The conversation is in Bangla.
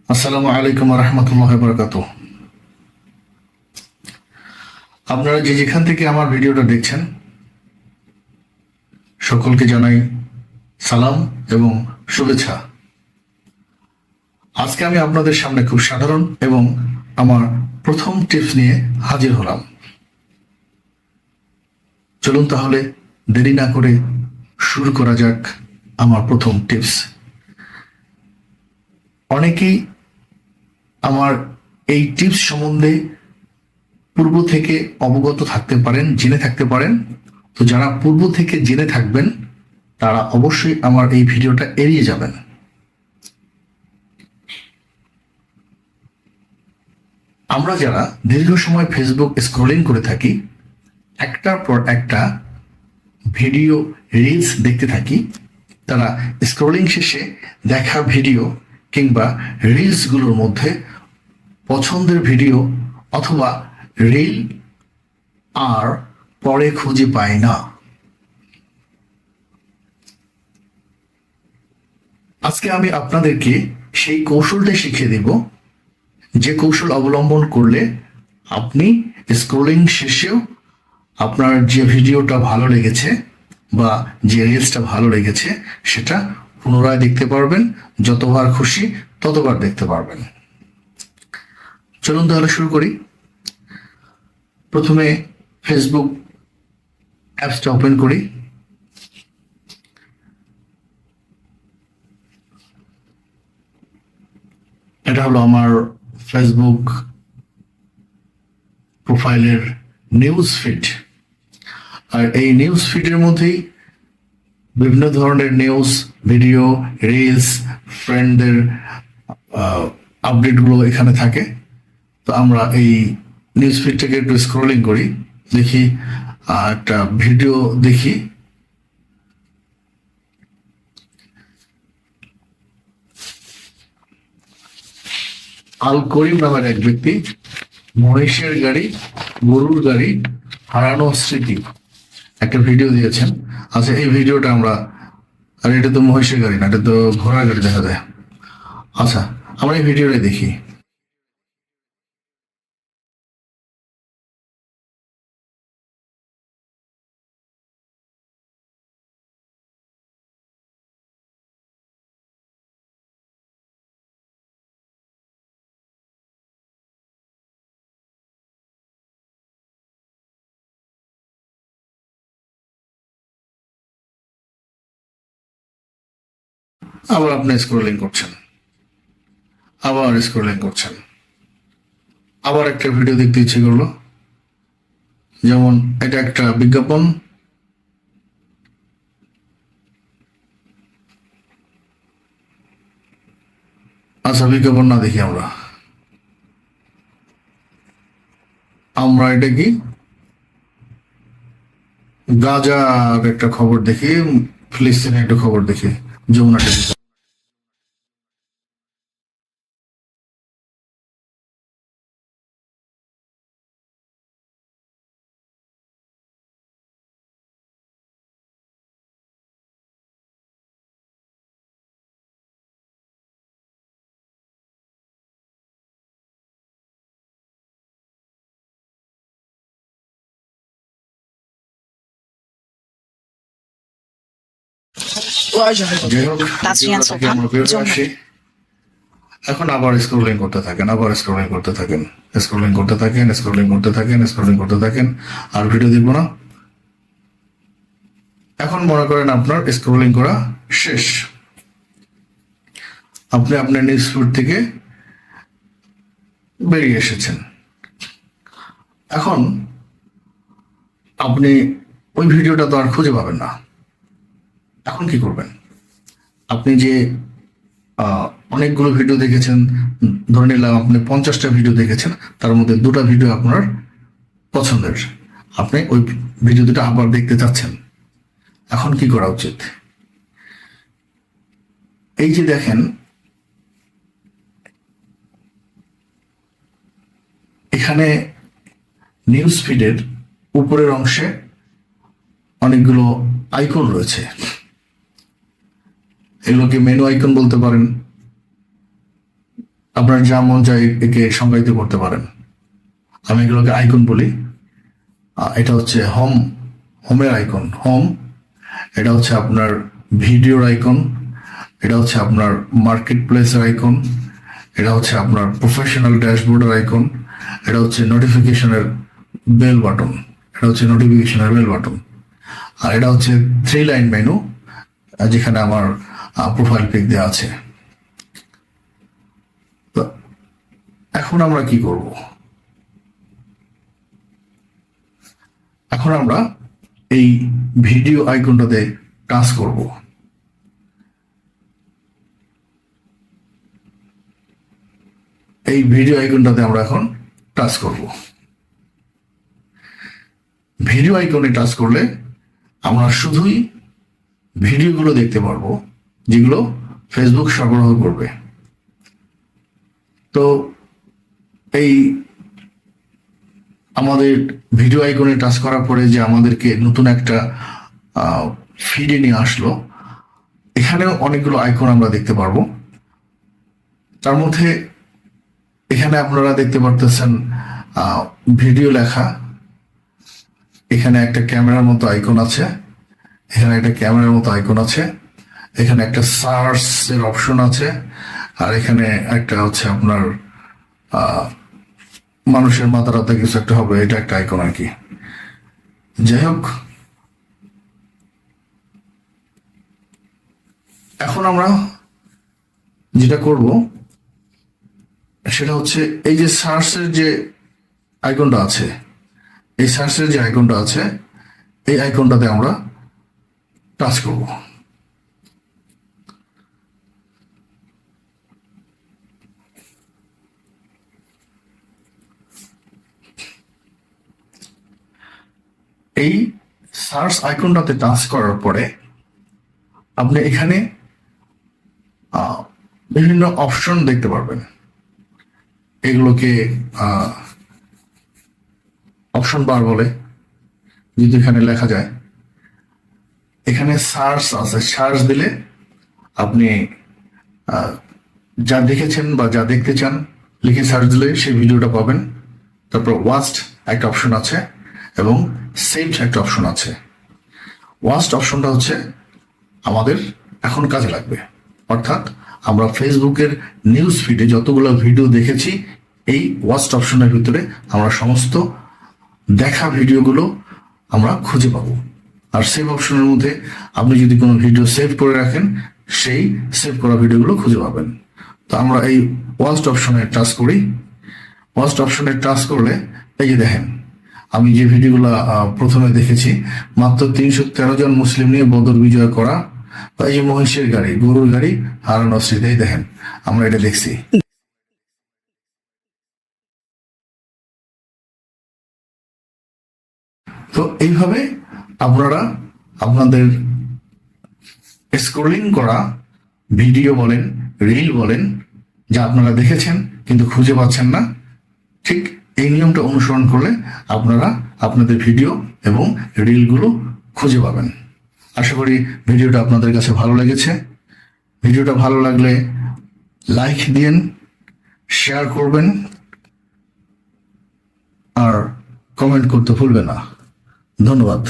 আসসালামু আলাইকুম রহমতুল্লাহ বরকাত। আপনারা যে যেখান থেকে আমার ভিডিওটা দেখছেন সকলকে জানাই সালাম এবং শুভেচ্ছা। আজকে আমি আপনাদের সামনে খুব সাধারণ এবং আমার প্রথম টিপস নিয়ে হাজির হলাম। চলুন তাহলে দেরি না করে শুরু করা যাক আমার প্রথম টিপস। অনেকেই আমার এই টিপস সম্বন্ধে পূর্ব থেকে অবগত থাকতে পারেন, জেনে থাকতে পারেন। তো যারা পূর্ব থেকে জেনে থাকবেন তারা অবশ্যই আমার এই ভিডিওটা এড়িয়ে যাবেন। আমরা যারা দীর্ঘ সময় ফেসবুক স্ক্রলিং করে থাকি, একটার পর একটা ভিডিও রিলস দেখতে থাকি, তারা স্ক্রলিং শেষে দেখা ভিডিও কিংবা রিলসগুলোর মধ্যে পছন্দের ভিডিও অথবা রিল আর পরে খুঁজে পায় না। আজকে আমি আপনাদেরকে সেই কৌশলটা শিখিয়ে দেব, যে কৌশল অবলম্বন করলে আপনি স্ক্রলিং শেষেও আপনার যে ভিডিওটা ভালো লেগেছে বা যে রিলসটা ভালো লেগেছে সেটা পুনরায় দেখতে পারবেন, যতবার খুশি ততবার দেখতে পারবেন। চলুন তাহলে শুরু করি। প্রথমে ফেসবুক অ্যাপসটা ওপেন করি। এটা হলো আমার ফেসবুক প্রোফাইলের নিউজ ফিড। আর এই নিউজ ফিডের মধ্যেই বিভিন্ন ধরনের নিউজ, ভিডিও, রিলস, ফ্রেন্ডদের আপডেটগুলো এখানে থাকে। তো আমরা এই নিউজ ফিডটাকে একটু স্ক্রলিং করি, দেখি একটা ভিডিও দেখি। আল করিম নামের এক ব্যক্তি মহিষের গাড়ি, গরুর গাড়ি, হারানো স্মৃতি একটা ভিডিও দিয়েছেন। আচ্ছা, এই ভিডিওটা আমরা, আর এটা তো মহিষের গাড়ি না, এটা তো ঘোড়ার গাড়ি দেখা যায়। আচ্ছা, আমরা এই ভিডিওটা দেখি। আবার আপনি স্ক্রলিং করছেন, আবার স্ক্রলিং করছেন, আবার একটা ভিডিও দেখতে ইচ্ছে করলো, যেমন এটা একটা বিজ্ঞাপন। আচ্ছা, বিজ্ঞাপন না দেখি আমরা আমরা এটা কি গাজার একটা খবর দেখি, ফিলিস্তিনের একটা খবর দেখি, যমুনা টিভি। যাই হোক, আমরা বেরোয় আসি। এখন আবার স্ক্রলিং করতে থাকেন, আবার স্ক্রলিং করতে থাকেন, স্ক্রলিং করতে থাকেন, স্ক্রলিং করতে থাকেন, স্ক্রলিং করতে থাকেন। আর ভিডিও দেখবো না। এখন মনে করেন আপনার স্ক্রলিং করা শেষ, আপনি আপনার নিউজ ফিড থেকে বেরিয়ে এসেছেন। এখন আপনি ওই ভিডিওটা তো আর খুঁজে পাবেন না। এখন কি করবেন? আপনি যে অনেকগুলো ভিডিও দেখেছেন, ধরে নিলাম আপনি 50টা ভিডিও দেখেছেন, তার মধ্যে 2টা ভিডিও আপনার পছন্দের, আপনি ওই ভিডিও দুটো আবার দেখতে চাচ্ছেন। এখন কি করা উচিত? এই যে দেখেন, এখানে নিউজ ফিডের উপরের অংশে অনেকগুলো আইকন রয়েছে। এগুলোকে মেনু আইকন বলতে পারেন। আপনার যা মন চায় একে সংজ্ঞায়িত করতে পারেন। আমি এগুলোকে আইকন বলি। এটা হচ্ছে হোমের আইকন, হোম। এটা হচ্ছে আপনার ভিডিওর আইকন। এটা হচ্ছে আপনার মার্কেট প্লেসের আইকন। এটা হচ্ছে আপনার প্রফেশনাল ড্যাশবোর্ডের আইকন। এটা হচ্ছে নোটিফিকেশনের বেল বাটন। আর এটা হচ্ছে 3 লাইন মেনু, যেখানে আমার প্রোফাইল পিক দেওয়া আছে। তো এখন আমরা কি করব? এখন আমরা এই ভিডিও আইকনটাতে টাচ করব। এই ভিডিও আইকনটাতে আমরা এখন টাচ করব। ভিডিও আইকনে টাচ করলে আমরা শুধুই ভিডিওগুলো দেখতে পারবো যেগুলো ফেসবুক সরবরাহ করবে। তো এই আমাদের ভিডিও আইকনে টাচ করার পরে যে আমাদেরকে নতুন একটা ফিডে নিয়ে আসলো, এখানেও অনেকগুলো আইকন আমরা দেখতে পারবো। তার মধ্যে এখানে আপনারা দেখতে পারতেছেন ভিডিও লেখা। এখানে একটা ক্যামেরার মতো আইকন আছে। এখানে একটা সার্চের অপশন আছে। আর এখানে একটা হচ্ছে আপনার মানুষের মাথারাতে কিছু একটা হবে, এটা একটা আইকন আর কি। যাই হোক, এখন আমরা যেটা করব সেটা হচ্ছে এই যে সার্চের যে আইকনটা আছে, এই আইকনটাতে আমরা টাচ করব। এই সার্চ আইকনটাতে টাচ করার পরে আপনি এখানে বিভিন্ন অপশন দেখতে পারবেন। এগুলোকে অপশন বার বলে, যদি এখানে লেখা যায়। এখানে সার্চ আছে, সার্চ দিলে আপনি যা দেখেছেন বা যা দেখতে চান লিখে সার্চ দিলে সেই ভিডিওটা পাবেন। তারপর ওয়াচড একটা অপশন আছে এবং সেভড একটা অপশন আছে। ওয়াচড অপশনটা হচ্ছে আমাদের এখন কাজে লাগবে, অর্থাৎ আমরা ফেসবুকের নিউজ ফিডে যতগুলো ভিডিও দেখেছি এই ওয়াচড অপশনের ভিতরে আমরা সমস্ত দেখা ভিডিওগুলো আমরা খুঁজে পাবো। আর সেভ অপশনের মধ্যে আপনি যদি কোনো ভিডিও সেভ করে রাখেন সেই সেভ করা ভিডিওগুলো খুঁজে পাবেন। তো আমরা এই ওয়াচড অপশনে টাচ করি। ওয়াচড অপশনে টাচ করলে এই যে দেখেন, আমি যে ভিডিওগুলো প্রথমে দেখেছি, মাত্র 313 জন মুসলিম নিয়ে বদর বিজয় করা, বা এই যে মহিষের গাড়ি, গরুর গাড়ি হারানো স্মৃতি, দেখেন আমরা এটা দেখছি। তো এইভাবে আপনারা আপনাদের স্ক্রলিং করা ভিডিও বলেন, রিল বলেন, যা আপনারা দেখেছেন কিন্তু খুঁজে পাচ্ছেন না, ঠিক এই নিয়মটা অনুসরণ করলে আপনারা আপনাদের ভিডিও এবং রিলগুলো খুঁজে পাবেন। আশা করি ভিডিওটা আপনাদের কাছে ভালো লেগেছে। ভিডিওটা ভালো লাগলে লাইক দিন, শেয়ার করবেন আর কমেন্ট করতে ভুলবেন না। ধন্যবাদ।